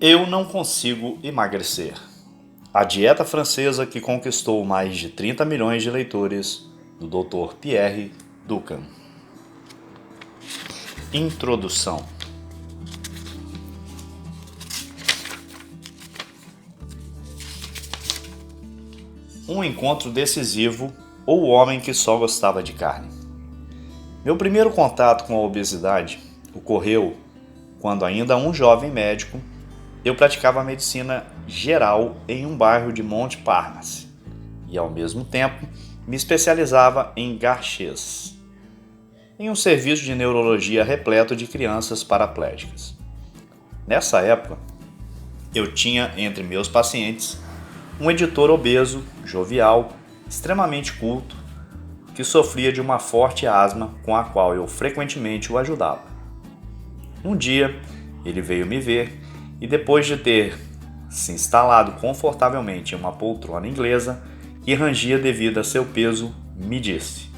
Eu não consigo emagrecer. A dieta francesa que conquistou mais de 30 milhões de leitores, do Dr. Pierre Ducan. Introdução. Um encontro decisivo ou o homem que só gostava de carne. Meu primeiro contato com a obesidade ocorreu quando, ainda um jovem médico, eu praticava medicina geral em um bairro de Montparnasse e, ao mesmo tempo, me especializava em Garches, em um serviço de neurologia repleto de crianças paraplégicas. Nessa época, eu tinha entre meus pacientes um editor obeso, jovial, extremamente culto, que sofria de uma forte asma com a qual eu frequentemente o ajudava. Um dia, ele veio me ver e, depois de ter se instalado confortavelmente em uma poltrona inglesa que rangia devido a seu peso, me disse: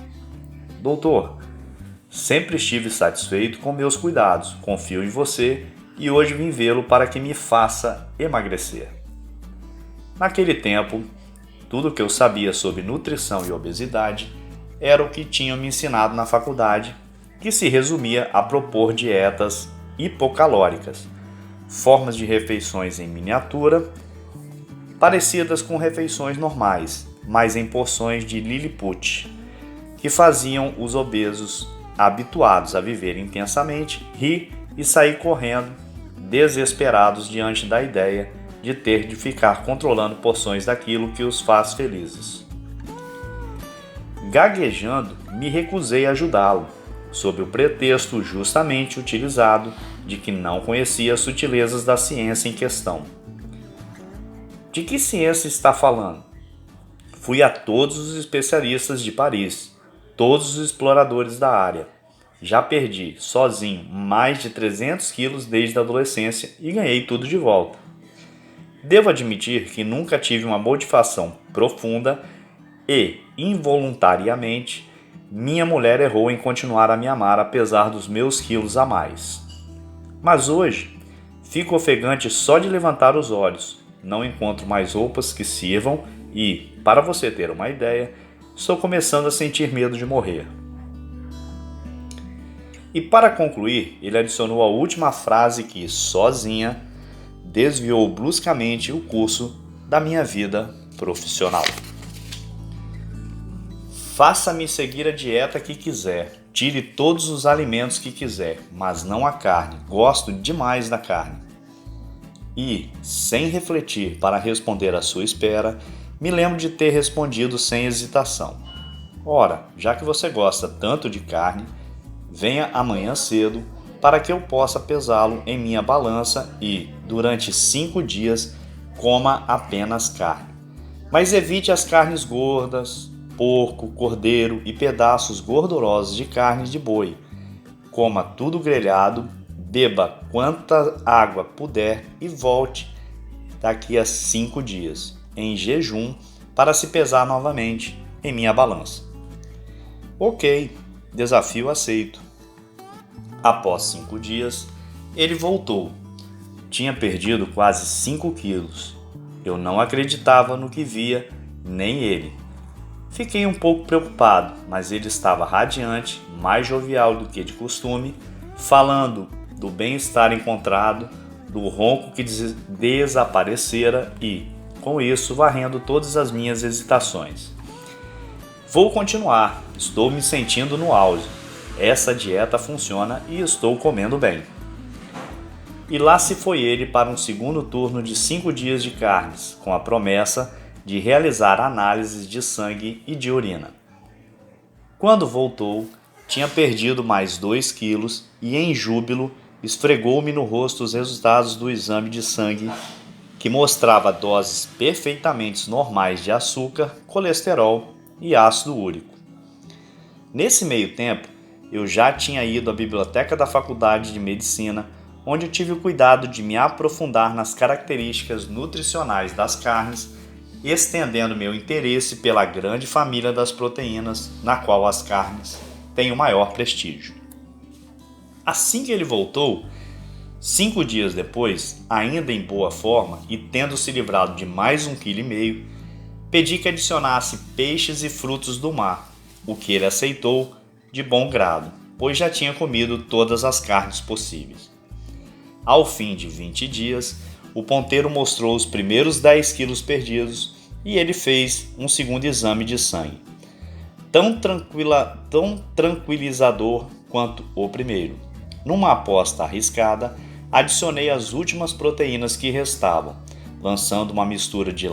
Doutor, sempre estive satisfeito com meus cuidados, confio em você e hoje vim vê-lo para que me faça emagrecer. Naquele tempo, tudo o que eu sabia sobre nutrição e obesidade era o que tinham me ensinado na faculdade, que se resumia a propor dietas hipocalóricas, formas de refeições em miniatura, parecidas com refeições normais, mas em porções de Lilliput, que faziam os obesos habituados a viver intensamente rir e sair correndo, desesperados diante da ideia de ter de ficar controlando porções daquilo que os faz felizes. Gaguejando, me recusei a ajudá-lo, sob o pretexto justamente utilizado de que não conhecia as sutilezas da ciência em questão. De que ciência está falando? Fui a todos os especialistas de Paris, todos os exploradores da área. Já perdi, sozinho, mais de 300 quilos desde a adolescência e ganhei tudo de volta. Devo admitir que nunca tive uma motivação profunda e, involuntariamente, minha mulher errou em continuar a me amar apesar dos meus quilos a mais. Mas hoje, fico ofegante só de levantar os olhos, não encontro mais roupas que sirvam e, para você ter uma ideia, estou começando a sentir medo de morrer. E para concluir, ele adicionou a última frase que, sozinha, desviou bruscamente o curso da minha vida profissional. Faça-me seguir a dieta que quiser, tire todos os alimentos que quiser, mas não a carne, gosto demais da carne. E, sem refletir para responder à sua espera, me lembro de ter respondido sem hesitação. Ora, já que você gosta tanto de carne, venha amanhã cedo para que eu possa pesá-lo em minha balança e, durante 5 dias, coma apenas carne. Mas evite as carnes gordas, porco, cordeiro e pedaços gordurosos de carne de boi. Coma tudo grelhado, beba quanta água puder e volte daqui a 5 dias, em jejum, para se pesar novamente em minha balança. Ok, desafio aceito. Após 5 dias, ele voltou. Tinha perdido quase 5 quilos. Eu não acreditava no que via, nem ele. Fiquei um pouco preocupado, mas ele estava radiante, mais jovial do que de costume, falando do bem-estar encontrado, do ronco que desaparecera e, com isso, varrendo todas as minhas hesitações. Vou continuar, estou me sentindo no auge. Essa dieta funciona e estou comendo bem. E lá se foi ele para um segundo turno de 5 dias de carnes, com a promessa de realizar análises de sangue e de urina. Quando voltou, tinha perdido mais 2 quilos e, em júbilo, esfregou-me no rosto os resultados do exame de sangue, que mostrava doses perfeitamente normais de açúcar, colesterol e ácido úrico. Nesse meio tempo, eu já tinha ido à biblioteca da Faculdade de Medicina, onde eu tive o cuidado de me aprofundar nas características nutricionais das carnes, estendendo meu interesse pela grande família das proteínas, na qual as carnes têm o maior prestígio. Assim que ele voltou, 5 dias depois, ainda em boa forma e tendo se livrado de mais 1,5 kg, pedi que adicionasse peixes e frutos do mar, o que ele aceitou de bom grado, pois já tinha comido todas as carnes possíveis. Ao fim de 20 dias, o ponteiro mostrou os primeiros 10 quilos perdidos e ele fez um segundo exame de sangue, tão tranquilizador quanto o primeiro. Numa aposta arriscada, adicionei as últimas proteínas que restavam, lançando uma mistura de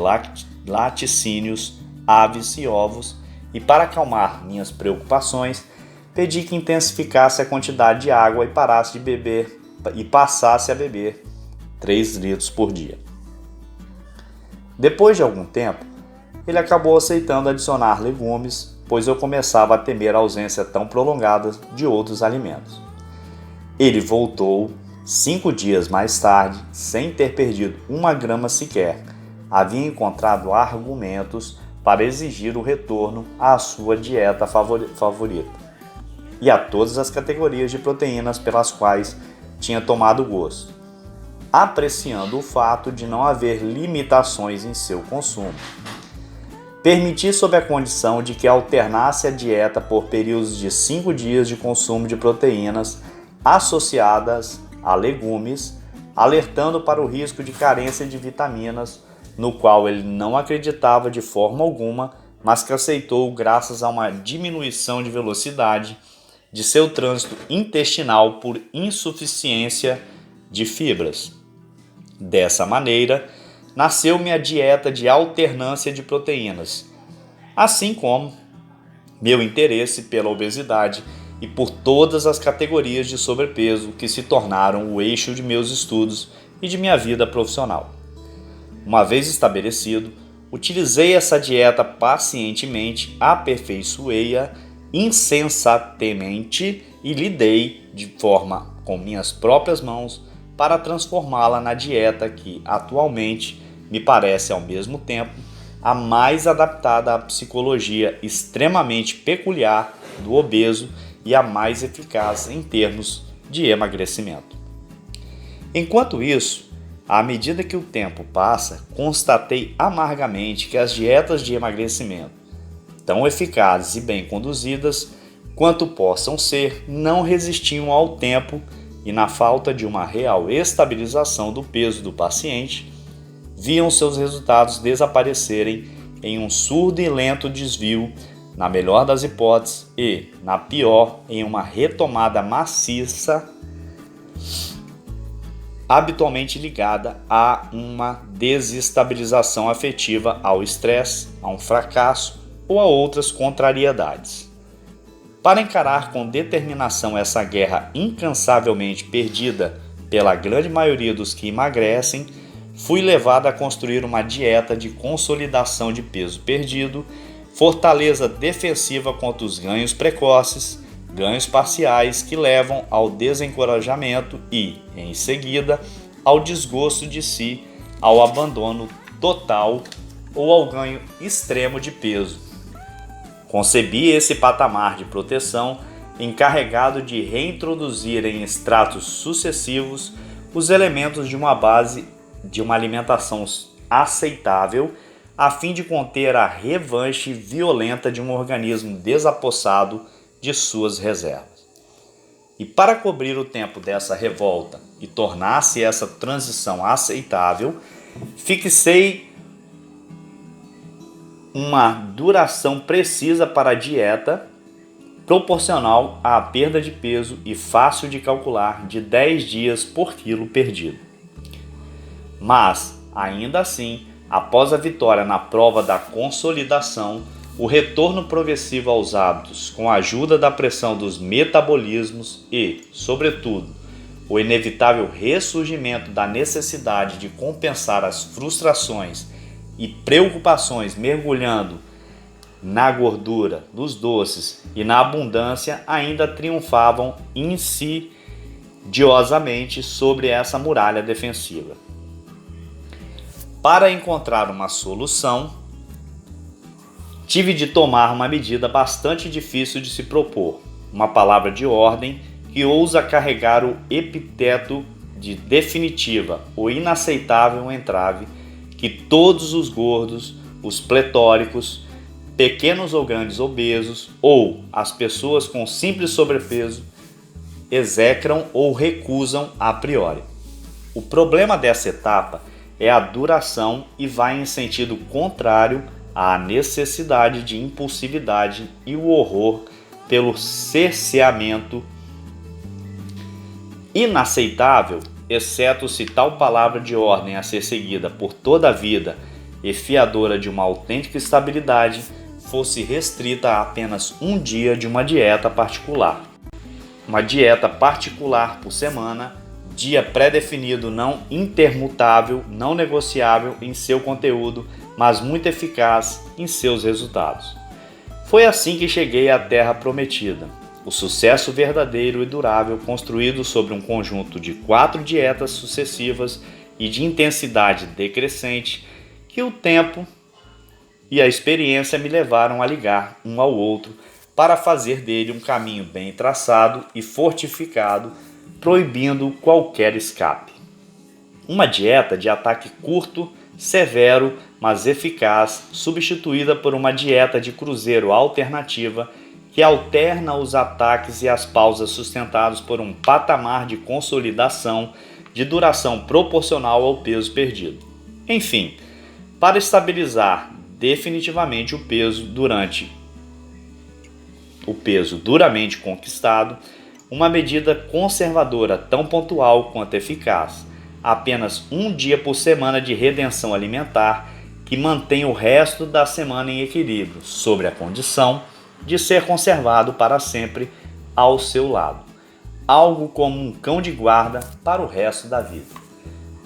laticínios, aves e ovos, e para acalmar minhas preocupações, pedi que intensificasse a quantidade de água e passasse a beber 3 litros por dia. Depois de algum tempo, ele acabou aceitando adicionar legumes, pois eu começava a temer a ausência tão prolongada de outros alimentos. Ele voltou 5 dias mais tarde, sem ter perdido 1 grama sequer. Havia encontrado argumentos para exigir o retorno à sua dieta favorita e a todas as categorias de proteínas pelas quais tinha tomado gosto, apreciando o fato de não haver limitações em seu consumo. Permiti sob a condição de que alternasse a dieta por períodos de 5 dias de consumo de proteínas associadas a legumes, alertando para o risco de carência de vitaminas, no qual ele não acreditava de forma alguma, mas que aceitou graças a uma diminuição de velocidade de seu trânsito intestinal por insuficiência de fibras. Dessa maneira, nasceu minha dieta de alternância de proteínas, assim como meu interesse pela obesidade e por todas as categorias de sobrepeso que se tornaram o eixo de meus estudos e de minha vida profissional. Uma vez estabelecido, utilizei essa dieta pacientemente, aperfeiçoei-a insensatamente e lidei de forma com minhas próprias mãos para transformá-la na dieta que atualmente me parece ao mesmo tempo a mais adaptada à psicologia extremamente peculiar do obeso e a mais eficaz em termos de emagrecimento. Enquanto isso, à medida que o tempo passa, constatei amargamente que as dietas de emagrecimento, tão eficazes e bem conduzidas quanto possam ser, não resistiam ao tempo e, na falta de uma real estabilização do peso do paciente, viam seus resultados desaparecerem em um surdo e lento desvio, na melhor das hipóteses, e, na pior, em uma retomada maciça, habitualmente ligada a uma desestabilização afetiva, ao estresse, a um fracasso ou a outras contrariedades. Para encarar com determinação essa guerra incansavelmente perdida pela grande maioria dos que emagrecem, fui levado a construir uma dieta de consolidação de peso perdido, fortaleza defensiva contra os ganhos precoces, ganhos parciais que levam ao desencorajamento e, em seguida, ao desgosto de si, ao abandono total ou ao ganho extremo de peso. Concebi esse patamar de proteção encarregado de reintroduzir em estratos sucessivos os elementos de uma base de uma alimentação aceitável, a fim de conter a revanche violenta de um organismo desapossado de suas reservas. E para cobrir o tempo dessa revolta e tornar-se essa transição aceitável, fixei uma duração precisa para a dieta, proporcional à perda de peso e fácil de calcular, de 10 dias por quilo perdido. Mas, ainda assim, após a vitória na prova da consolidação, o retorno progressivo aos hábitos, com a ajuda da pressão dos metabolismos e, sobretudo, o inevitável ressurgimento da necessidade de compensar as frustrações e preocupações mergulhando na gordura, nos doces e na abundância, ainda triunfavam insidiosamente sobre essa muralha defensiva. Para encontrar uma solução, tive de tomar uma medida bastante difícil de se propor, uma palavra de ordem que ousa carregar o epiteto de definitiva ou inaceitável entrave que todos os gordos, os pletóricos, pequenos ou grandes obesos ou as pessoas com simples sobrepeso execram ou recusam a priori. O problema dessa etapa é a duração e vai em sentido contrário à necessidade de impulsividade e o horror pelo cerceamento inaceitável, exceto se tal palavra de ordem a ser seguida por toda a vida e fiadora de uma autêntica estabilidade fosse restrita a apenas um dia de uma dieta particular. Uma dieta particular por semana, dia pré-definido não intermutável, não negociável em seu conteúdo, mas muito eficaz em seus resultados. Foi assim que cheguei à Terra Prometida, o sucesso verdadeiro e durável construído sobre um conjunto de 4 dietas sucessivas e de intensidade decrescente que o tempo e a experiência me levaram a ligar um ao outro para fazer dele um caminho bem traçado e fortificado, proibindo qualquer escape. Uma dieta de ataque curto, severo, mas eficaz, substituída por uma dieta de cruzeiro alternativa que alterna os ataques e as pausas sustentados por um patamar de consolidação de duração proporcional ao peso perdido. Enfim, para estabilizar definitivamente o peso duramente conquistado, uma medida conservadora tão pontual quanto eficaz, apenas um dia por semana de redenção alimentar que mantém o resto da semana em equilíbrio, sob a condição de ser conservado para sempre ao seu lado, algo como um cão de guarda para o resto da vida.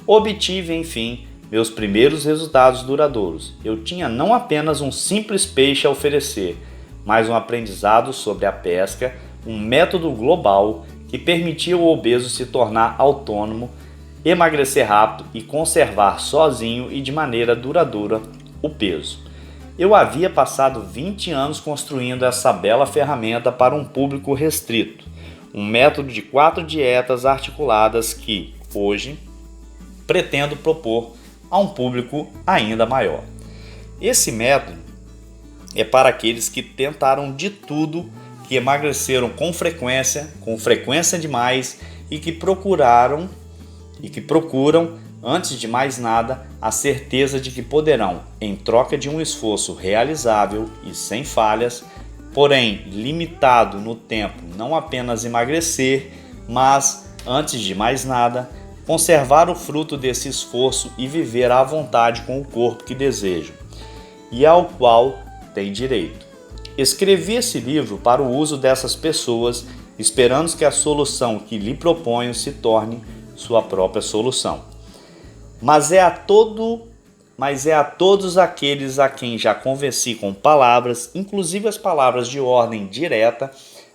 Obtive, enfim, meus primeiros resultados duradouros. Eu tinha não apenas um simples peixe a oferecer, mas um aprendizado sobre a pesca, um método global que permitia ao obeso se tornar autônomo, emagrecer rápido e conservar sozinho e de maneira duradoura o peso. Eu havia passado 20 anos construindo essa bela ferramenta para um público restrito, um método de 4 dietas articuladas que, hoje, pretendo propor a um público ainda maior. Esse método é para aqueles que tentaram de tudo, que emagreceram com frequência demais e que procuram, antes de mais nada, a certeza de que poderão, em troca de um esforço realizável e sem falhas, porém limitado no tempo, não apenas emagrecer, mas, antes de mais nada, conservar o fruto desse esforço e viver à vontade com o corpo que desejam e ao qual têm direito. Escrevi esse livro para o uso dessas pessoas, esperando que a solução que lhe proponho se torne sua própria solução. Mas é a todos aqueles a quem já convenci com palavras, inclusive as palavras de ordem direta,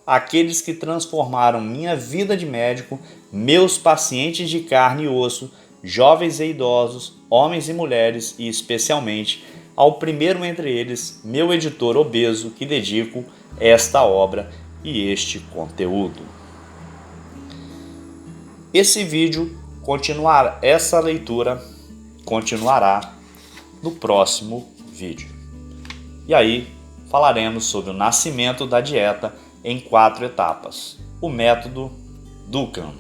aqueles que transformaram minha vida de médico, meus pacientes de carne e osso, jovens e idosos, homens e mulheres e especialmente ao primeiro entre eles, meu editor obeso, que dedico esta obra e este conteúdo. Essa leitura continuará no próximo vídeo. E aí falaremos sobre o nascimento da dieta em 4 etapas, o método Duncan.